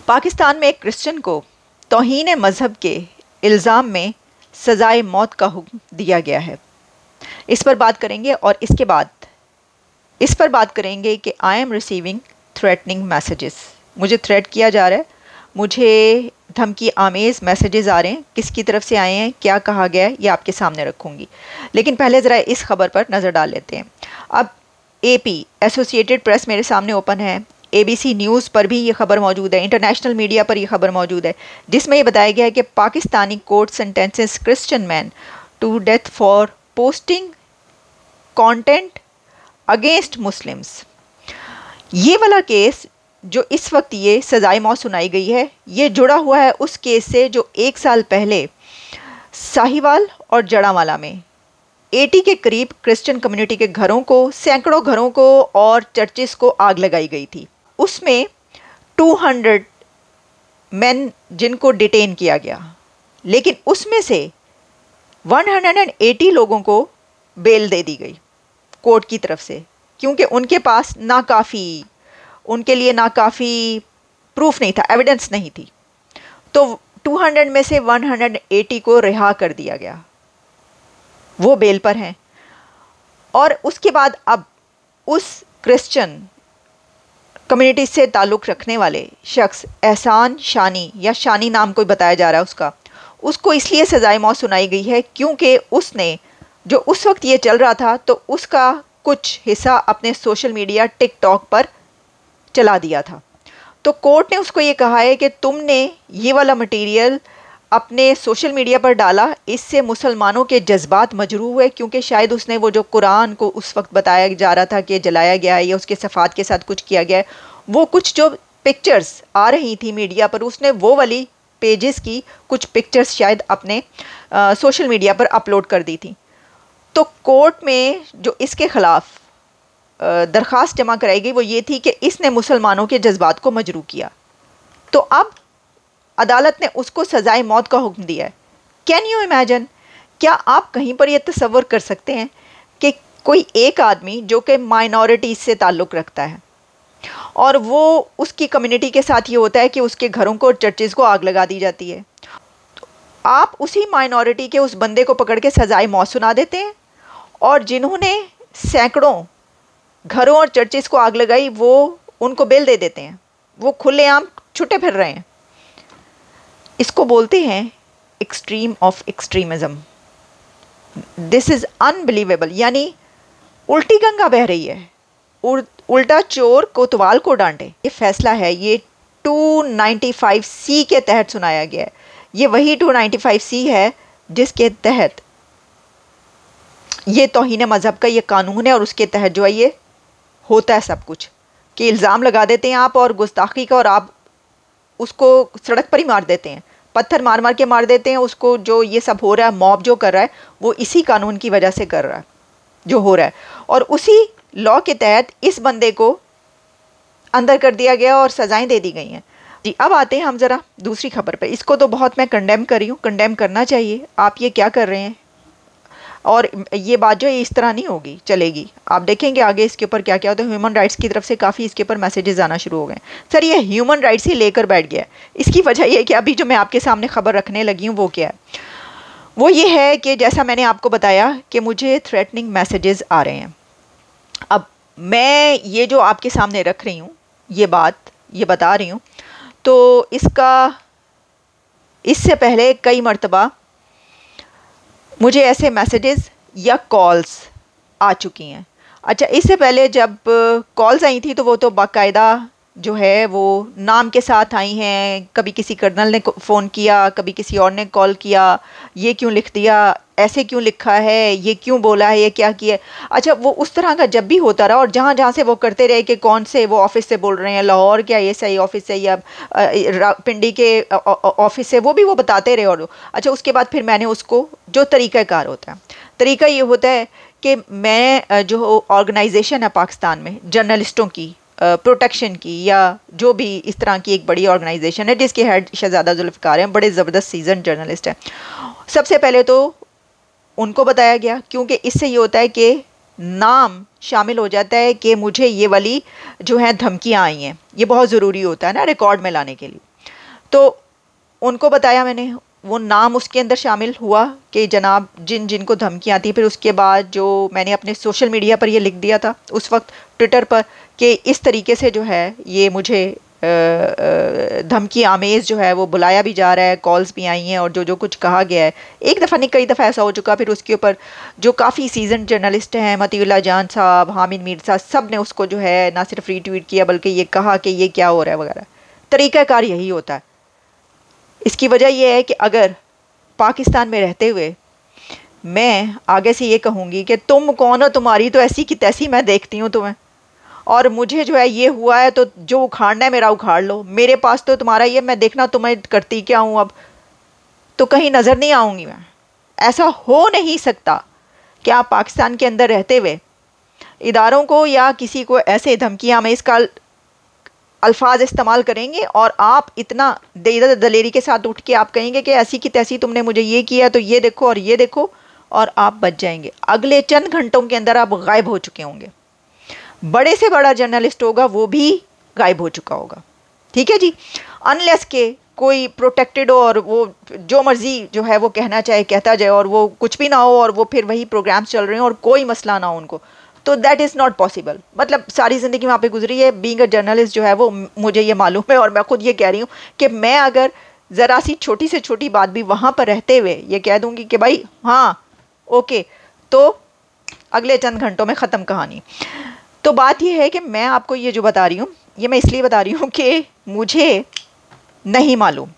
پاکستان میں ایک کرسچن کو توہین مذہب کے الزام میں سزائے موت کا حکم دیا گیا ہے. اس پر بات کریں گے اور اس کے بعد اس پر بات کریں گے کہ I am receiving threatening messages. مجھے تھریٹ کیا جا رہا ہے, مجھے دھمکی آمیز میسیجز آ رہے ہیں. کس کی طرف سے آئے ہیں, کیا کہا گیا ہے, یہ آپ کے سامنے رکھوں گی. لیکن پہلے ذرا اس خبر پر نظر ڈال لیتے ہیں. اب اے پی ایسوسیٹڈ پریس میرے سامنے اوپن ہے, اے بی سی نیوز پر بھی یہ خبر موجود ہے, انٹرنیشنل میڈیا پر یہ خبر موجود ہے, جس میں یہ بتایا گیا ہے کہ Pakistani court sentences Christian man to death for posting content against Muslims. یہ والا کیس جو اس وقت یہ سزائے موت سنائی گئی ہے, یہ جڑا ہوا ہے اس کیس سے جو 1 سال پہلے ساہیوال اور جڑاوالا میں 80 کے قریب کرسچن کمیونٹی کے گھروں کو, سینکڑوں گھروں کو اور چرچز کو آگ لگائی گئی تھی. اس میں 200 مین جن کو ڈیٹین کیا گیا, لیکن اس میں سے 180 لوگوں کو بیل دے دی گئی کورٹ کی طرف سے, کیونکہ ان کے پاس ان کے لیے ناکافی پروف نہیں تھا, ایویڈنس نہیں تھی. تو 200 میں سے 180 کو رہا کر دیا گیا, وہ بیل پر ہیں. اور اس کے بعد اب اس کرسچن کمیونٹی سے تعلق رکھنے والے شخص احسان شانی, یا شانی نام کوئی بتایا جا رہا ہے اس کو اس لیے سزائے موت سنائی گئی ہے کیونکہ اس نے جو اس وقت یہ چل رہا تھا تو اس کا کچھ حصہ اپنے سوشل میڈیا ٹک ٹاک پر چلا دیا تھا. تو کورٹ نے اس کو یہ کہا ہے کہ تم نے یہ والا مٹیریل اپنے سوشل میڈیا پر ڈالا, اس سے مسلمانوں کے جذبات مجروح ہوئے, کیونکہ شاید اس نے وہ جو قرآن کو اس وقت بتایا جا رہا تھا کہ جلایا گیا ہے یا اس کے صفحات کے ساتھ کچھ کیا گیا ہے, وہ کچھ جو پکچرز آ رہی تھی میڈیا پر, اس نے وہ والی پیجز کی کچھ پکچرز شاید اپنے سوشل میڈیا پر اپلوڈ کر دی تھی. تو کورٹ میں جو اس کے خلاف درخواست جمع کرائی گئی وہ یہ تھی کہ اس نے مسلمانوں کے جذبات کو مجروح کیا. تو اب عدالت نے اس کو سزائے موت کا حکم دیا ہے. کین یو امیجن, کیا آپ کہیں پر یہ تصور کر سکتے ہیں کہ کوئی ایک آدمی جو کہ مائنورٹی سے تعلق رکھتا ہے اور وہ اس کی کمیونٹی کے ساتھ یہ ہوتا ہے کہ اس کے گھروں کو اور چرچز کو آگ لگا دی جاتی ہے, آپ اسی مائنورٹی کے اس بندے کو پکڑ کے سزائے موت سنا دیتے ہیں, اور جنہوں نے سینکڑوں گھروں اور چرچز کو آگ لگائی وہ ان کو بیل دے دیتے ہیں, وہ کھلے عام چھٹے پھر رہے ہیں. اس کو بولتے ہیں extreme of extremism. This is unbelievable, یعنی الٹی گنگا بہہ رہی ہے, الٹا چور کوتوال کو ڈانٹے. یہ فیصلہ ہے, یہ 295C کے تحت سنایا گیا ہے. یہ وہی 295C ہے جس کے تحت یہ توہین مذہب کا یہ قانون ہے, اور اس کے تحت جو ہے یہ ہوتا ہے سب کچھ, کہ الزام لگا دیتے ہیں آپ اور گستاخی کا, اور آپ اس کو سڑک پر ہی مار دیتے ہیں, پتھر مار مار کے مار دیتے ہیں اس کو. جو یہ سب ہو رہا ہے, موب جو کر رہا ہے, وہ اسی قانون کی وجہ سے کر رہا ہے جو ہو رہا ہے, اور اسی لاء کے تحت اس بندے کو اندر کر دیا گیا اور سزائیں دے دی گئی ہیں. جی اب آتے ہیں ہم ذرا دوسری خبر پہ. اس کو تو بہت میں کنڈیم کر رہی ہوں, کنڈیم کرنا چاہیے. آپ یہ کیا کر رہے ہیں, اور یہ بات جو ہے اس طرح نہیں ہوگی, چلے گی. آپ دیکھیں گے آگے اس کے اوپر کیا کیا ہوتا ہے. ہیومن رائٹس کی طرف سے کافی اس کے اوپر میسیجز آنا شروع ہو گئے. سر یہ ہیومن رائٹس ہی لے کر بیٹھ گیا ہے. اس کی وجہ یہ کہ ابھی جو میں آپ کے سامنے خبر رکھنے لگی ہوں وہ کیا ہے, وہ یہ ہے کہ جیسا میں نے آپ کو بتایا کہ مجھے تھریٹننگ میسیجز آ رہے ہیں. اب میں یہ جو آپ کے سامنے رکھ رہی ہوں, یہ بتا رہی ہوں, تو اس سے پہلے کئی مرتبہ مجھے ایسے میسیجز یا کالز آ چکی ہیں. اچھا, اس سے پہلے جب کالز آئی تھی تو وہ تو باقاعدہ جو ہے وہ نام کے ساتھ آئی ہیں. کبھی کسی کرنل نے فون کیا, کبھی کسی اور نے کال کیا, یہ کیوں لکھ دیا, ایسے کیوں لکھا ہے, یہ کیوں بولا ہے, یہ کیا کیا. اچھا, وہ اس طرح کا جب بھی ہوتا رہا, اور جہاں جہاں سے وہ کرتے رہے کہ کون سے وہ آفس سے بول رہے ہیں, لاہور کیا یہ صحیح آفس سے, یا پنڈی کے آفس سے, وہ بھی وہ بتاتے رہے. اور اچھا, اس کے بعد پھر میں نے اس کو جو طریقہ کار ہوتا ہے, طریقہ یہ ہوتا ہے کہ میں جو آرگنائزیشن ہے پاکستان میں جرنلسٹوں کی پروٹیکشن کی, یا جو بھی اس طرح کی ایک بڑی آرگنائزیشن ہے جس کے ہیڈ شہزادہ ذوالفقار ہیں, بڑے زبردست سیزن جرنلسٹ ہیں. سب سے پہلے تو ان کو بتایا گیا, کیونکہ اس سے یہ ہوتا ہے کہ نام شامل ہو جاتا ہے کہ مجھے یہ والی جو ہیں دھمکیاں آئی ہیں, یہ بہت ضروری ہوتا ہے نا ریکارڈ میں لانے کے لیے. تو ان کو بتایا میں نے، وہ نام اس کے اندر شامل ہوا کہ جناب جن کو دھمکیاں آتی. پھر اس کے بعد جو میں نے اپنے سوشل میڈیا پر یہ لکھ دیا تھا اس وقت ٹویٹر پر کہ اس طریقے سے جو ہے یہ مجھے دھمکی آمیز جو ہے وہ بلایا بھی جا رہا ہے، کالز بھی آئی ہیں، اور جو کچھ کہا گیا ہے ایک دفعہ نہیں کئی دفعہ ایسا ہو چکا. پھر اس کے اوپر جو کافی سیزن جرنلسٹ ہیں، مطیع اللہ جان صاحب، حامد میر صاحب، سب نے اس کو جو ہے نہ صرف ری ٹویٹ کیا بلکہ یہ کہا کہ یہ کیا ہو رہا ہے وغیرہ. طریقہ کار یہی ہوتا ہے. اس کی وجہ یہ ہے کہ اگر پاکستان میں رہتے ہوئے میں آگے سے یہ کہوں گی کہ تم کون ہو، تمہاری تو ایسی کی تیسی میں دیکھتی ہوں تمہیں، اور مجھے جو ہے یہ ہوا ہے تو جو اکھاڑنا ہے میرا اکھاڑ لو، میرے پاس تو تمہارا یہ میں دیکھنا تمہیں کرتی کیا ہوں، اب تو کہیں نظر نہیں آؤں گی میں. ایسا ہو نہیں سکتا کہ آپ پاکستان کے اندر رہتے ہوئے اداروں کو یا کسی کو ایسے دھمکیاں میں اس کا الفاظ استعمال کریں گے اور آپ اتنا دلیری کے ساتھ اٹھ کے آپ کہیں گے کہ ایسی کی تیسی تم نے مجھے یہ کیا تو یہ دیکھو اور یہ دیکھو، اور آپ بچ جائیں گے. اگلے چند گھنٹوں کے اندر آپ غائب ہو چکے ہوں گے. بڑے سے بڑا جرنلسٹ ہوگا وہ بھی غائب ہو چکا ہوگا. ٹھیک ہے جی، انلیس کہ کوئی پروٹیکٹڈ ہو اور وہ جو مرضی جو ہے وہ کہنا چاہے کہتا جائے اور وہ کچھ بھی نہ ہو اور وہ پھر وہی پروگرامز چل رہے ہیں اور کوئی مسئلہ نہ ہو ان کو، تو دیٹ از ناٹ پاسبل. مطلب ساری زندگی وہاں پہ گزری ہے، بینگ اے جرنلسٹ جو ہے وہ مجھے یہ معلوم ہے، اور میں خود یہ کہہ رہی ہوں کہ میں اگر ذرا سی چھوٹی سے چھوٹی بات بھی وہاں پر رہتے ہوئے یہ کہہ دوں گی کہ بھائی ہاں اوکے، تو اگلے چند گھنٹوں میں ختم کہانی. تو بات یہ ہے کہ میں آپ کو یہ جو بتا رہی ہوں یہ میں اس لیے بتا رہی ہوں کہ مجھے نہیں معلوم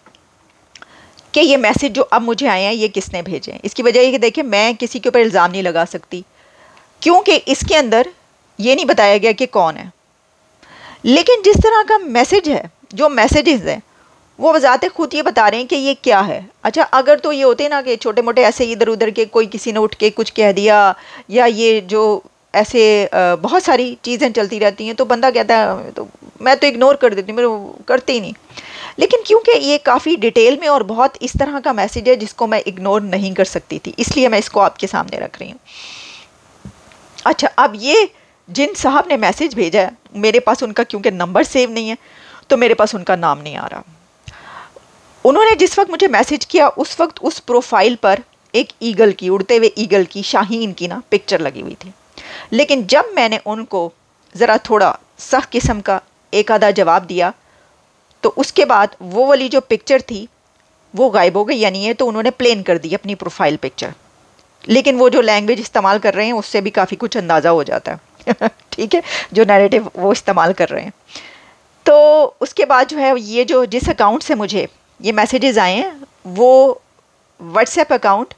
کہ یہ میسج جو اب مجھے آئے ہیں یہ کس نے بھیجے ہیں. اس کی وجہ یہ کہ دیکھیں میں کسی کے اوپر الزام نہیں لگا سکتی کیونکہ اس کے اندر یہ نہیں بتایا گیا کہ کون ہے. لیکن جس طرح کا میسج ہے، جو میسیجز ہیں وہ بذات خود یہ بتا رہے ہیں کہ یہ کیا ہے. اچھا اگر تو یہ ہوتے نا کہ چھوٹے موٹے ایسے ادھر ادھر کے کوئی کسی نے اٹھ کے کچھ کہہ دیا، یا یہ جو ایسے بہت ساری چیزیں چلتی رہتی ہیں تو بندہ کہتا ہے تو میں تو اگنور کر دیتی ہوں، میں کرتے ہی نہیں. لیکن کیونکہ یہ کافی ڈیٹیل میں اور بہت اس طرح کا میسج ہے جس کو میں اگنور نہیں کر سکتی تھی، اس لیے میں اس کو آپ کے سامنے رکھ رہی ہوں. اچھا اب یہ جن صاحب نے میسج بھیجا ہے میرے پاس ان کا کیونکہ نمبر سیو نہیں ہے تو میرے پاس ان کا نام نہیں آ رہا. انہوں نے جس وقت مجھے میسج کیا اس وقت اس پروفائل پر ایک ایگل کی، اڑتے ہوئے ایگل کی، شاہین کی نا پکچر لگی ہوئی تھی. لیکن جب میں نے ان کو ذرا تھوڑا سخت قسم کا ایک آدھا جواب دیا تو اس کے بعد وہ والی جو پکچر تھی وہ غائب ہو گئی، یعنی یہ تو انہوں نے پلین کر دی اپنی پروفائل پکچر. لیکن وہ جو لینگویج استعمال کر رہے ہیں اس سے بھی کافی کچھ اندازہ ہو جاتا ہے ٹھیک ہے، جو نیریٹو وہ استعمال کر رہے ہیں. تو اس کے بعد جو ہے یہ جو جس اکاؤنٹ سے مجھے یہ میسیجز آئے ہیں وہ واٹس ایپ اکاؤنٹ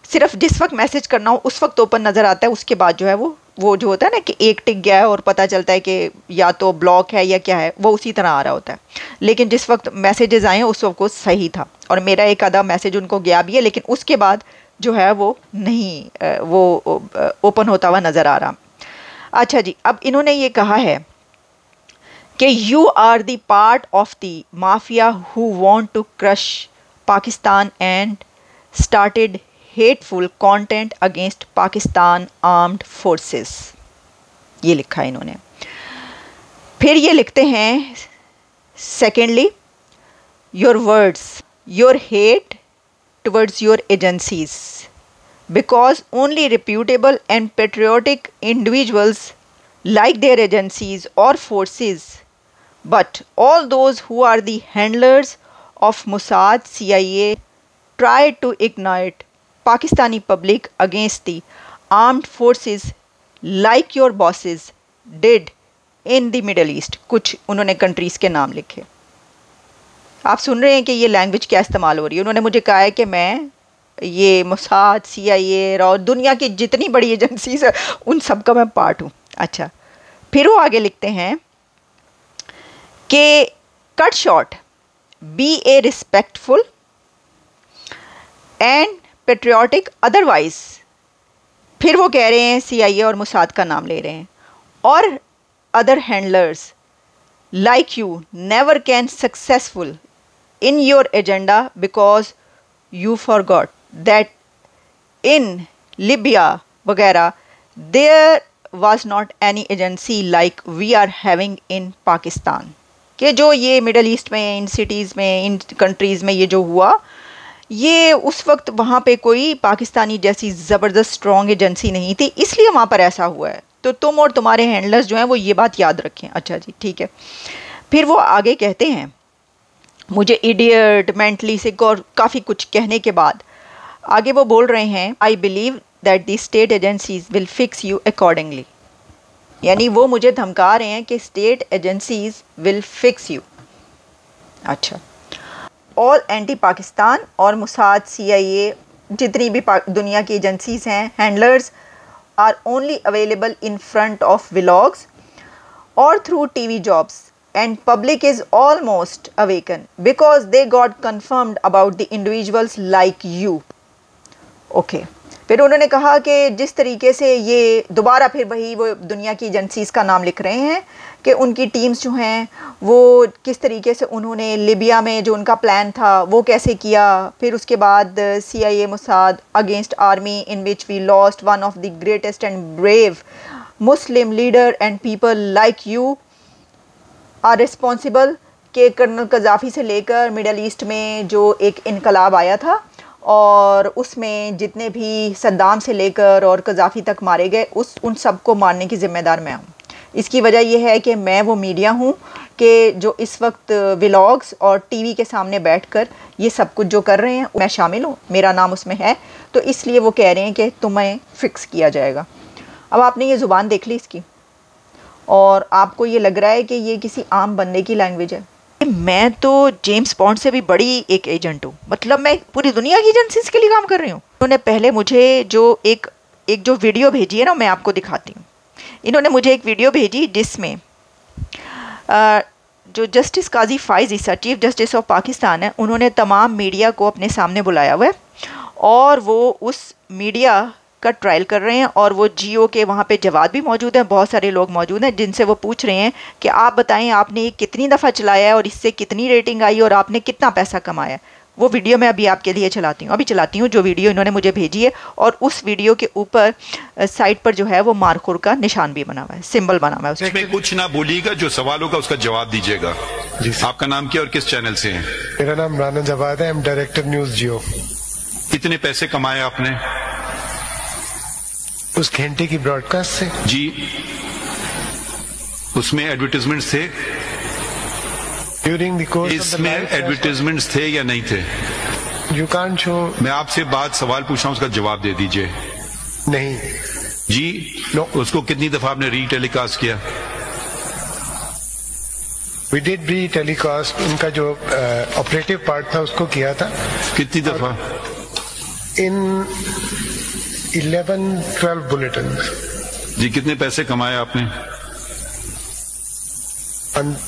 صرف جس وقت میسج کرنا ہو اس وقت اوپن نظر آتا ہے، اس کے بعد جو ہے وہ جو ہوتا ہے نا کہ ایک ٹک گیا ہے اور پتہ چلتا ہے کہ یا تو بلاک ہے یا کیا ہے، وہ اسی طرح آ رہا ہوتا ہے. لیکن جس وقت میسیجز آئے ہیں اس وقت وہ صحیح تھا، اور میرا ایک آدھا میسج ان کو گیا بھی ہے لیکن اس کے بعد جو ہے وہ نہیں وہ اوپن ہوتا ہوا نظر آ رہا. اچھا جی، اب انہوں نے یہ کہا ہے کہ you are the part of the mafia who want to crush Pakistan and started hateful content against Pakistan armed forces. یہ لکھا ہے انہوں نے. پھر یہ لکھتے ہیں secondly your words your hate towards your agencies because only reputable and patriotic individuals like their agencies or forces, but all those who are the handlers of Mossad, CIA try to ignite Pakistani public against the armed forces like your bosses did in the Middle East. کچھ انہوں نے countries کے نام لکھے. آپ سن رہے ہیں کہ یہ لینگویج کیا استعمال ہو رہی ہے. انہوں نے مجھے کہا ہے کہ میں یہ موساد، سی آئی اے اور دنیا کی جتنی بڑی ایجنسیز ہیں ان سب کا میں پارٹ ہوں. اچھا پھر وہ آگے لکھتے ہیں کہ cut short be a respectful and patriotic otherwise. پھر وہ کہہ رہے ہیں سی آئی اے اور موساد کا نام لے رہے ہیں، اور other handlers like you never can successful in your agenda because you forgot that in Libya وغیرہ there was not any agency like we are having in Pakistan. کہ جو یہ مڈل ایسٹ میں ان سٹیز میں ان کنٹریز میں یہ جو ہوا، یہ اس وقت وہاں پہ کوئی پاکستانی جیسی زبردست اسٹرانگ ایجنسی نہیں تھی، اس لیے وہاں پر ایسا ہوا ہے. تو تم اور تمہارے ہینڈلرز جو ہیں وہ یہ بات یاد رکھیں. اچھا جی ٹھیک ہے. پھر وہ آگے کہتے ہیں، مجھے ایڈیٹ مینٹلی سک اور کافی کچھ کہنے کے بعد آگے وہ بول رہے ہیں، I believe that the state agencies will fix you accordingly. یعنی وہ مجھے دھمکا رہے ہیں کہ state agencies will fix you. اچھا، آل اینٹی پاکستان اور موساد، سی آئی اے، جتنی بھی دنیا کی ایجنسیز ہیں، handlers are only available in front of vlogs اور through T V jobs and public is almost awaken because they got confirmed about the individuals like you. Okay. پھر انہوں نے کہا کہ جس طریقے سے یہ دوبارہ پھر وہی وہ دنیا کی ایجنسیز کا نام لکھ رہے ہیں کہ ان کی ٹیمز جو ہیں وہ کس طریقے سے انہوں نے لیبیا میں جو ان کا پلان تھا وہ کیسے کیا. پھر اس کے بعد C I A Mossad against army in which we lost one of the greatest and brave Muslim leader and people like you are responsible. کہ کرنل قذافی سے لے کر مڈل ایسٹ میں جو ایک انقلاب آیا تھا اور اس میں جتنے بھی صدام سے لے کر اور قذافی تک مارے گئے، ان سب کو مارنے کی ذمہ دار میں ہوں. اس کی وجہ یہ ہے کہ میں وہ میڈیا ہوں کہ جو اس وقت ولاگز اور ٹی وی کے سامنے بیٹھ کر یہ سب کچھ جو کر رہے ہیں میں شامل ہوں، میرا نام اس میں ہے. تو اس لیے وہ کہہ رہے ہیں کہ تمہیں فکس کیا جائے گا. اب آپ نے یہ زبان دیکھ لی اس کی، اور آپ کو یہ لگ رہا ہے کہ یہ کسی عام بندے کی لینگویج ہے. میں تو جیمز بانڈ سے بھی بڑی ایک ایجنٹ ہوں، مطلب میں پوری دنیا کی ایجنسیز کے لیے کام کر رہی ہوں. انہوں نے پہلے مجھے جو ایک جو ویڈیو بھیجی ہے نا، میں آپ کو دکھاتی ہوں. انہوں نے مجھے ایک ویڈیو بھیجی جس میں جو justice Qazi Faez Isa chief justice of Pakistan ہے، انہوں نے تمام میڈیا کو اپنے سامنے بلایا ہوا ہے اور وہ اس میڈیا کا ٹرائل کر رہے ہیں. اور وہ جی او کے وہاں پہ جواد بھی موجود ہیں، بہت سارے لوگ موجود ہیں جن سے وہ پوچھ رہے ہیں کہ آپ بتائیں آپ نے یہ کتنی دفعہ چلایا ہے اور اس سے کتنی ریٹنگ آئی اور آپ نے کتنا پیسہ کمایا. وہ ویڈیو میں ابھی آپ کے لیے چلاتی ہوں جو ویڈیو انہوں نے مجھے بھیجی ہے. اور اس ویڈیو کے اوپر سائٹ پر جو ہے وہ مارخور کا نشان بھی بنا ہوا ہے، سمبل بنا ہوا ہے. اس میں کچھ نہ بولیے گا، جو سوال ہوگا اس کا جواب دیجیے گا. جی آپ کا نام کیا اور کس چینل سے ہیں؟ میرا نام رانا جواد ہے، ڈائریکٹر نیوز جیو. کتنے پیسے کمائے آپ نے اس گھنٹے کی براڈ کاسٹ سے؟ جی. اس میں ایڈورٹیزمنٹس تھے؟ ڈیورنگ دی کورس اس میں ایڈورٹیزمنٹس تھے یا نہیں تھے؟ یو کانٹ شو. میں آپ سے سوال پوچھ رہا ہوں، اس کا جواب دے دیجئے. نہیں. جی. اس کو کتنی دفعہ آپ نے ری ٹیلی کاسٹ کیا؟ We did re tele cost. ان کا جو آپریٹو پارٹ تھا اس کو کیا تھا. کتنی دفعہ؟ ان 11-12 بلیٹن. جی. کتنے پیسے کمائے آپ نے؟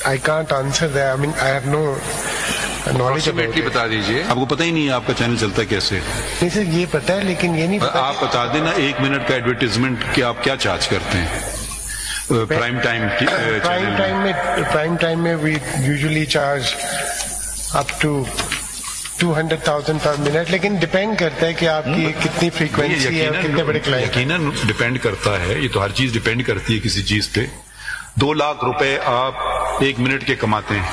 I can't answer that. I mean, I have no knowledge about it. بتا دیجئے. آپ کو پتہ ہی نہیں ہے آپ کا چینل چلتا کیسے؟ نہیں سر، یہ پتہ ہے لیکن یہ نہیں پتہ. آپ بتا دینا 1 منٹ کا ایڈورٹیزمنٹ کہ آپ کیا چارج کرتے ہیں پرائم ٹائم میں we usually charge up to 200,000 per minute, لیکن ڈیپینڈ کرتا ہے کہ آپ کی کتنی فریکوینسی ہے اور کتنے بڑے کلائنٹ. یقیناً ڈیپینڈ کرتا ہے، یہ تو ہر چیز ڈیپینڈ کرتی ہے کسی چیز پہ. 2 لاکھ روپے آپ 1 منٹ کے کماتے ہیں.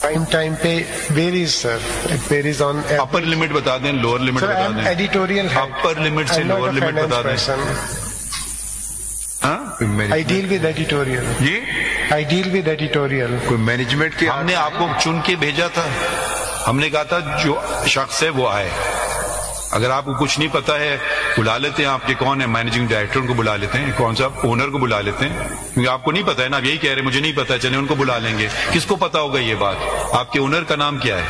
پرائم ٹائم پہ varies sir, it varies on. Upper limit بتا دیں، لوور لمٹ بتا دیں. ایڈیٹوریل اپر لمٹ سے لوور لمٹ بتا دیں. I deal with editorial. جی. I deal with editorial. کوئی مینجمنٹ کے ہم نے آپ کو چن کے بھیجا تھا، ہم نے کہا تھا جو شخص ہے وہ آئے. اگر آپ کو کچھ نہیں پتا ہے بلا لیتے ہیں. آپ کے کون ہے مینیجنگ ڈائریکٹر کو بلا لیتے ہیں، کون سا اونر کو بلا لیتے ہیں، کیونکہ آپ کو نہیں پتا ہے نا. آپ یہی کہہ رہے ہیں مجھے نہیں پتا ہے، چلیں ان کو بلا لیں گے. کس کو پتا ہوگا یہ بات؟ آپ کے اونر کا نام کیا ہے،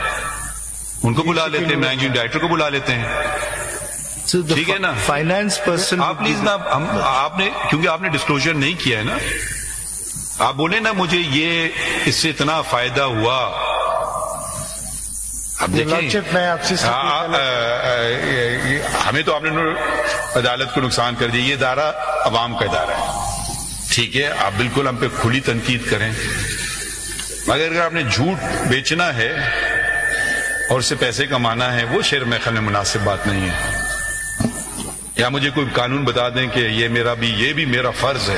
ان کو بلا لیتے ہیں، مینیجنگ ڈائریکٹر کو بلا لیتے ہیں. ٹھیک ہے نا. فائنانس پرسن آپ پلیز نا، آپ نے کیونکہ آپ نے ڈسکلوجر نہیں کیا ہے نا، آپ بولے نا مجھے یہ اس سے اتنا فائدہ ہوا. اب دیکھیں ہمیں تو آپ نے عدالت کو نقصان کر دیا. یہ ادارہ عوام کا ادارہ ہے، ٹھیک ہے. آپ بالکل ہم پہ کھلی تنقید کریں، مگر اگر آپ نے جھوٹ بیچنا ہے اور اس سے پیسے کمانا ہے، وہ شعر میں خیال میں مناسب بات نہیں ہے. یا مجھے کوئی قانون بتا دیں کہ یہ بھی میرا فرض ہے